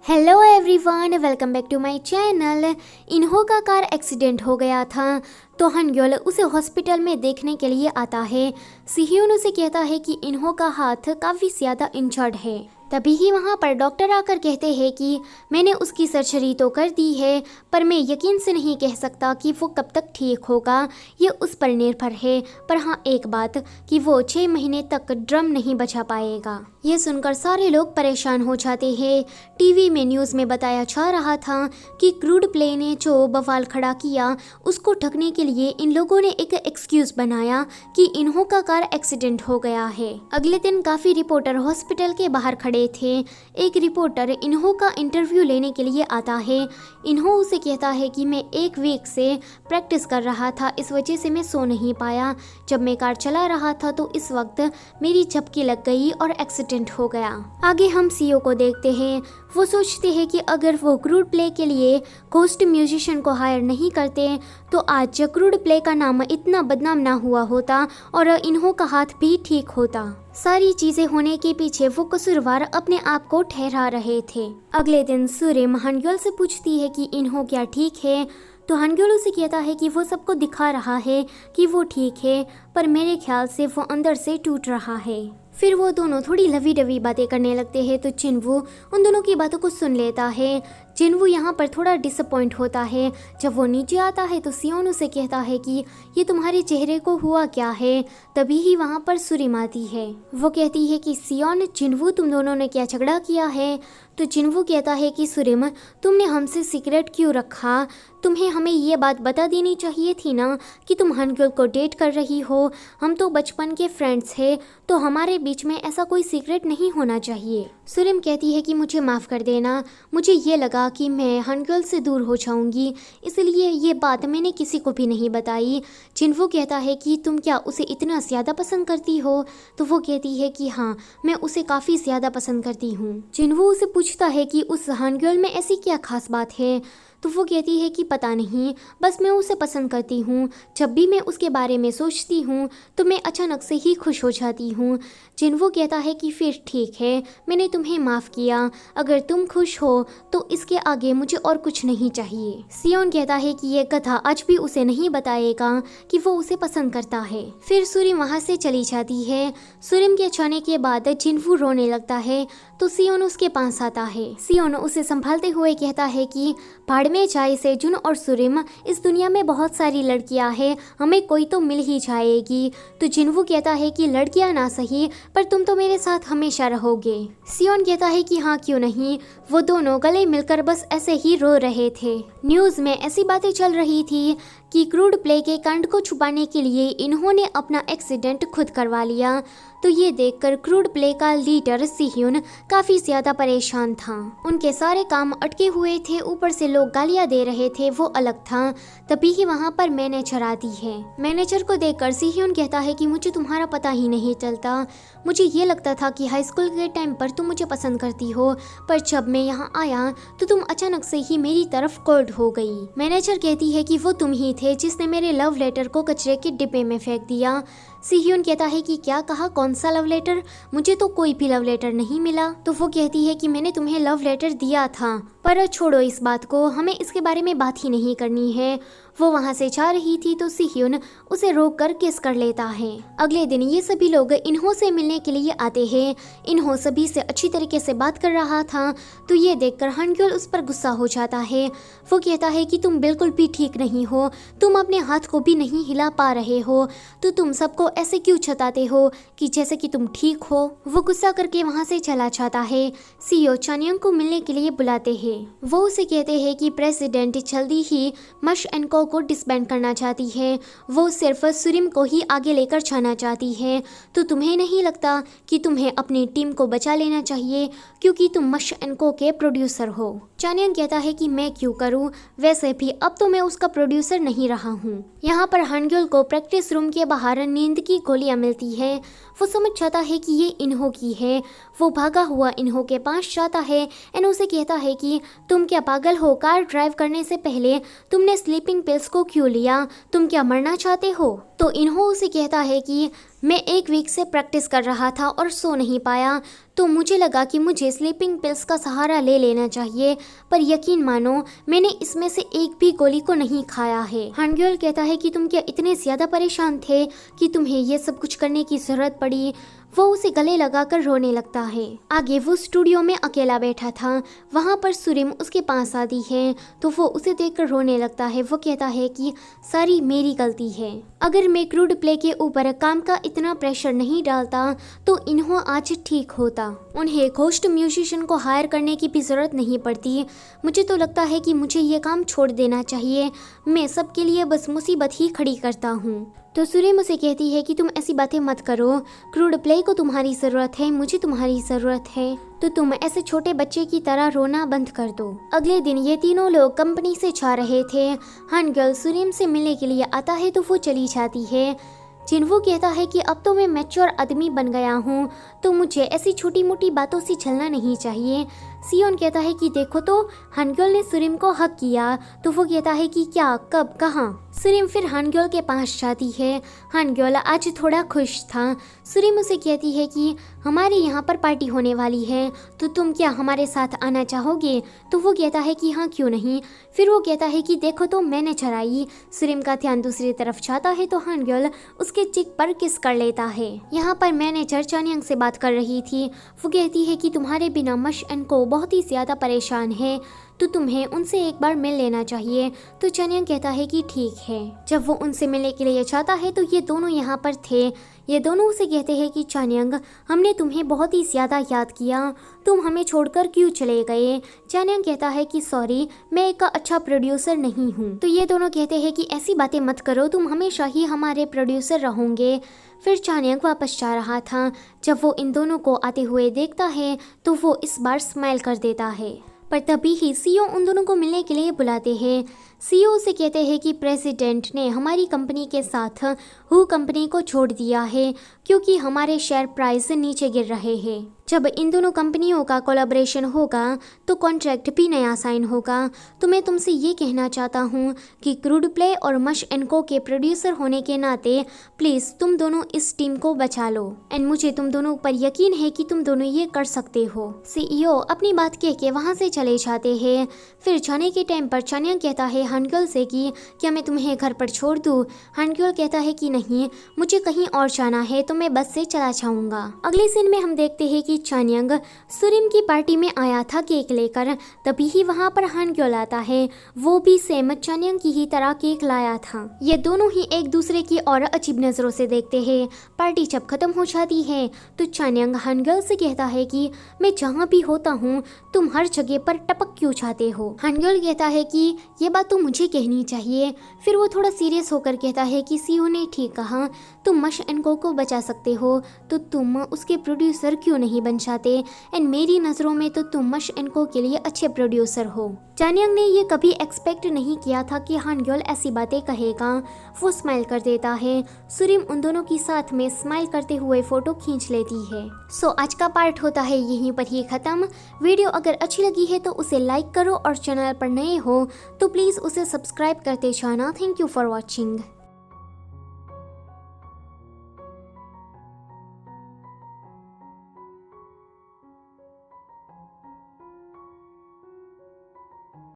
Hello everyone, welcome back to my channel. इन्हो का car accident हो गया था तो हनग्योल उसे हॉस्पिटल में देखने के लिए आता है। सिह्योन उसे कहता है कि इन्हो का हाथ काफ़ी ज़्यादा इंजर्ड है। तभी ही वहाँ पर डॉक्टर आकर कहते हैं कि मैंने उसकी सर्जरी तो कर दी है, पर मैं यकीन से नहीं कह सकता कि वो कब तक ठीक होगा, ये उस पर निर्भर है। पर हाँ, एक बात कि वो 6 महीने तक ड्रम नहीं बजा पाएगा। ये सुनकर सारे लोग परेशान हो जाते हैं। टीवी में न्यूज़ में बताया जा रहा था कि क्रूड प्ले ने जो बवाल खड़ा किया उसको ढकने के लिए इन लोगों ने एक एक्सक्यूज बनाया कि इन्हो का कार एक्सीडेंट हो गया है। अगले दिन काफ़ी रिपोर्टर हॉस्पिटल के बाहर खड़े थे। एक रिपोर्टर इन्हो का इंटरव्यू लेने के लिए आता है। इन्हो उसे कहता है कि मैं 1 वीक से प्रैक्टिस कर रहा था, इस वजह से मैं सो नहीं पाया। जब मैं कार चला रहा था तो इस वक्त मेरी झपकी लग गई और एक्सीडेंट हो गया। आगे हम सीओ को देखते हैं। वो सोचते हैं कि अगर वो क्रूड प्ले के लिए घोस्ट म्यूजिशियन को हायर नहीं करते तो आज क्रूड प्ले का नाम इतना बदनाम ना हुआ होता और इन्हो का हाथ भी ठीक होता। सारी चीजें होने के पीछे वो कसूरवार अपने आप को ठहरा रहे थे। अगले दिन सूर्य हनग्योल से पूछती है कि इन्हो क्या ठीक है, तो हनग्योल उसे कहता है कि वो सबको दिखा रहा है कि वो ठीक है, पर मेरे ख्याल से वो अंदर से टूट रहा है। फिर वो दोनों थोड़ी लवी डवी बातें करने लगते हैं तो चिन्वू उन दोनों की बातों को सुन लेता है। चिन्वू यहाँ पर थोड़ा डिसअपॉइंट होता है। जब वो नीचे आता है तो सियोन उसे कहता है कि ये तुम्हारे चेहरे को हुआ क्या है। तभी ही वहाँ पर सुरिम आती है। वो कहती है कि सियोन, चिन्वू, तुम दोनों ने क्या झगड़ा किया है। तो चिन्वू कहता है कि सुरिम, तुमने हमसे सीक्रेट क्यों रखा? तुम्हें हमें ये बात बता देनी चाहिए थी ना कि तुम हनग्योल को डेट कर रही हो। हम तो बचपन के फ्रेंड्स हैं, तो हमारे बीच में ऐसा कोई सीक्रेट नहीं होना चाहिए। सुरिम कहती है कि मुझे माफ़ कर देना, मुझे ये लगा कि मैं हनग्योल से दूर हो जाऊंगी, इसलिए ये बात मैंने किसी को भी नहीं बताई। चिन्वू कहता है कि तुम क्या उसे इतना ज़्यादा पसंद करती हो? तो वो कहती है कि हाँ, मैं उसे काफ़ी ज़्यादा पसंद करती हूँ। चिन्वू उसे पूछता है कि उस हनग्योल में ऐसी क्या खास बात है? तो वो कहती है कि पता नहीं, बस मैं उसे पसंद करती हूँ। जब भी मैं उसके बारे में सोचती हूँ तो मैं अचानक से ही खुश हो जाती हूँ। जिन्वो कहता है कि फिर ठीक है, मैंने तुम्हें माफ़ किया। अगर तुम खुश हो तो इसके आगे मुझे और कुछ नहीं चाहिए। सियोन कहता है कि ये कथा आज भी उसे नहीं बताएगा कि वो उसे पसंद करता है। फिर सुरिम वहाँ से चली जाती है। सुरिम के जाने के बाद जिन्वो रोने लगता है तो सियोन उसके पास आता है। सियोन उसे संभालते हुए कहता है कि भाड़ में जाए सेजुन और सुरिम, इस दुनिया में बहुत सारी लड़कियां हैं, हमें कोई तो मिल ही जाएगी। तो जिन्वू कहता है कि लड़कियां ना सही, पर तुम तो मेरे साथ हमेशा रहोगे। सियोन कहता है कि हाँ, क्यों नहीं। वो दोनों गले मिलकर बस ऐसे ही रो रहे थे। न्यूज़ में ऐसी बातें चल रही थी कि क्रूड प्ले के कांड को छुपाने के लिए इन्होंने अपना एक्सीडेंट खुद करवा लिया। तो ये देखकर क्रूड प्ले का लीडर सिह्योन काफ़ी ज़्यादा परेशान था। उनके सारे काम अटके हुए थे, ऊपर से लोग गालियाँ दे रहे थे, वो अलग था। तभी ही वहाँ पर मैनेजर आती है। मैनेजर को देखकर सिह्योन कहता है कि मुझे तुम्हारा पता ही नहीं चलता। मुझे ये लगता था कि हाई स्कूल के टाइम पर तुम मुझे पसंद करती हो, पर जब मैं यहाँ आया तो तुम अचानक से ही मेरी तरफ कोल्ड हो गई। मैनेजर कहती है कि वो तुम ही थे जिसने मेरे लव लेटर को कचरे के डिब्बे में फेंक दिया। सिह्योन कहता है कि क्या कहा, कौन सा लव लेटर? मुझे तो कोई भी लव लेटर नहीं मिला। तो वो कहती है कि मैंने तुम्हें लव लेटर दिया था, पर छोड़ो इस बात को, हमें इसके बारे में बात ही नहीं करनी है। वो वहाँ से जा रही थी तो सिह्योन उसे रोक कर किस कर लेता है। अगले दिन ये सभी लोग इन्हो से मिलने के लिए आते हैं। इन्हो सभी से अच्छी तरीके से बात कर रहा था तो ये देखकर हनग्योल उस पर गुस्सा हो जाता है। वो कहता है कि तुम बिल्कुल भी ठीक नहीं हो, तुम अपने हाथ को भी नहीं हिला पा रहे हो, तो तुम सबको ऐसे क्यों जताते हो कि जैसे कि तुम ठीक हो। वो गुस्सा करके वहाँ से चला जाता है। सीईओ चानियोंग को मिलने के लिए बुलाते हैं। वो उसे कहते हैं कि प्रेसिडेंट जल्दी ही मश एंड को डिसबैंड करना चाहती है, वो सिर्फ सुरिम को ही आगे लेकर जाना चाहती है। तो तुम्हें नहीं लगता कि तुम्हें अपनी टीम को बचा लेना चाहिए, क्योंकि तुम मश एंड को के प्रोड्यूसर हो। चानियोंग कहता है कि मैं क्यों करूं, वैसे भी अब तो मैं उसका प्रोड्यूसर नहीं रहा हूं। यहाँ पर हनग्योल को प्रैक्टिस रूम के बाहर नींद की गोलियां मिलती है। वो समझ जाता है कि ये इन्हो की है। वो भागा हुआ इन्हो के पास जाता है एंड उसे कहता है कि तुम क्या पागल हो, कार ड्राइव करने से पहले तुमने स्लीपिंग पिल्स को क्यों लिया, तुम क्या मरना चाहते हो? तो इन्हो उसे कहता है कि मैं 1 वीक से प्रैक्टिस कर रहा था और सो नहीं पाया, तो मुझे लगा कि मुझे स्लीपिंग पिल्स का सहारा ले लेना चाहिए, पर यकीन मानो मैंने इसमें से एक भी गोली को नहीं खाया है। हानग्योल कहता है कि तुम क्या इतने ज़्यादा परेशान थे कि तुम्हें ये सब कुछ करने की ज़रूरत पड़ी। वो उसे गले लगाकर रोने लगता है। आगे वो स्टूडियो में अकेला बैठा था, वहाँ पर सुरिम उसके पास आती है तो वो उसे देखकर रोने लगता है। वो कहता है कि सारी मेरी गलती है, अगर मैं क्रूड प्ले के ऊपर काम का इतना प्रेशर नहीं डालता तो इन्हों आज ठीक होता। उन्हें घोस्ट म्यूजिशियन को हायर करने की भी ज़रूरत नहीं पड़ती। मुझे तो लगता है कि मुझे ये काम छोड़ देना चाहिए, मैं सबके लिए बस मुसीबत ही खड़ी करता हूँ। तो सुरिम उसे कहती है कि तुम ऐसी बातें मत करो, क्रूड प्ले को तुम्हारी ज़रूरत है, मुझे तुम्हारी ज़रूरत है, तो तुम ऐसे छोटे बच्चे की तरह रोना बंद कर दो। अगले दिन ये तीनों लोग कंपनी से जा रहे थे। हानग्योल सुरिम से मिलने के लिए आता है तो वो चली जाती है। जिनवू कहता है कि अब तो मैं मैच्योर आदमी बन गया हूँ, तो मुझे ऐसी छोटी मोटी बातों से चलना नहीं चाहिए। सियोन कहता है कि देखो तो हानग्योल ने सुरिम को हक किया, तो वो कहता है कि क्या, कब, कहाँ। सुरिम फिर हानग्योल के पास जाती है। हानग्योल आज थोड़ा खुश था। सुरिम उसे कहती है कि हमारे यहाँ पर पार्टी होने वाली है, तो तुम क्या हमारे साथ आना चाहोगे? तो वो कहता है कि हाँ, क्यों नहीं। फिर वो कहता है कि देखो तो मैनेजर आई। सुरिम का ध्यान दूसरी तरफ जाता है तो हानग्योल उसके चिक पर किस कर लेता है। यहाँ पर मैनेजर चानियंग से बात कर रही थी। वो कहती है कि तुम्हारे बिना मश एन को बहुत ही ज़्यादा परेशान है, तो तुम्हें उनसे एक बार मिल लेना चाहिए। तो चानियंग कहता है कि ठीक है। जब वो उनसे मिलने के लिए चाहता है तो ये दोनों यहाँ पर थे। ये दोनों उसे कहते हैं कि चानियंग, हमने तुम्हें बहुत ही ज़्यादा याद किया, तुम हमें छोड़कर क्यों चले गए? चानियंग कहता है कि सॉरी, मैं एक अच्छा प्रोड्यूसर नहीं हूँ। तो ये दोनों कहते हैं कि ऐसी बातें मत करो, तुम हमेशा ही हमारे प्रोड्यूसर रहोगे। फिर चानियंग वापस जा रहा था। जब वो इन दोनों को आते हुए देखता है तो वो इस बार स्माइल कर देता है, पर तभी ही सीईओ उन दोनों को मिलने के लिए बुलाते हैं। सीईओ से कहते हैं कि प्रेसिडेंट ने हमारी कंपनी के साथ हु कंपनी को छोड़ दिया है क्योंकि हमारे शेयर प्राइस नीचे गिर रहे हैं। जब इन दोनों कंपनियों का कोलैबोरेशन होगा तो कॉन्ट्रैक्ट भी नया साइन होगा। तो मैं तुमसे ये कहना चाहता हूँ कि क्रूड प्ले और मश एंड को के प्रोड्यूसर होने के नाते प्लीज़ तुम दोनों इस टीम को बचा लो, एंड मुझे तुम दोनों पर यकीन है कि तुम दोनों ये कर सकते हो। सीईओ अपनी बात कह के वहाँ से चले जाते हैं। फिर जाने के टाइम पर चानियंग कहता है हानग्योल से कि क्या मैं तुम्हें घर पर छोड़ दूँ? हानग्योल कहता है कि नहीं, मुझे कहीं और जाना है, तो मैं बस से चला जाऊंगा। अगले सीन में हम देखते हैं कि चानियंग सुरिम की पार्टी में आया था केक लेकर, तभी ही वहाँ पर हानग्योल आता है। वो भी सेम चानियंग की ही तरह केक लाया था। ये दोनों ही एक दूसरे की और अजीब नजरों से देखते हैं। पार्टी जब खत्म हो जाती है तो चानियंग हानग्योल से कहता है कि मैं जहाँ भी होता हूँ तुम हर जगह पर टपक क्यों चाहते हो? हानग्योल कहता है कि ये बात तो मुझे कहनी चाहिए। फिर वो थोड़ा सीरियस होकर कहता है कि सीईओ ने ठीक कहा, तुम मश एंड को बचा सकते हो, तो तुम उसके प्रोड्यूसर क्यों नहीं बन जाते? एंड मेरी नज़रों में तो तुम मश एंड को के लिए अच्छे प्रोड्यूसर हो। चानियंग ने ये कभी एक्सपेक्ट नहीं किया था कि हानग्योल ऐसी बातें कहेगा। वो स्माइल कर देता है। सुरिम उन दोनों की साथ में स्माइल करते हुए फोटो खींच लेती है। सो आज का पार्ट होता है यहीं पर ही खत्म। वीडियो अगर अच्छी लगी है तो उसे लाइक करो और चैनल पर नए हो तो प्लीज़ उसे सब्सक्राइब करते जाना। Thank you for watching.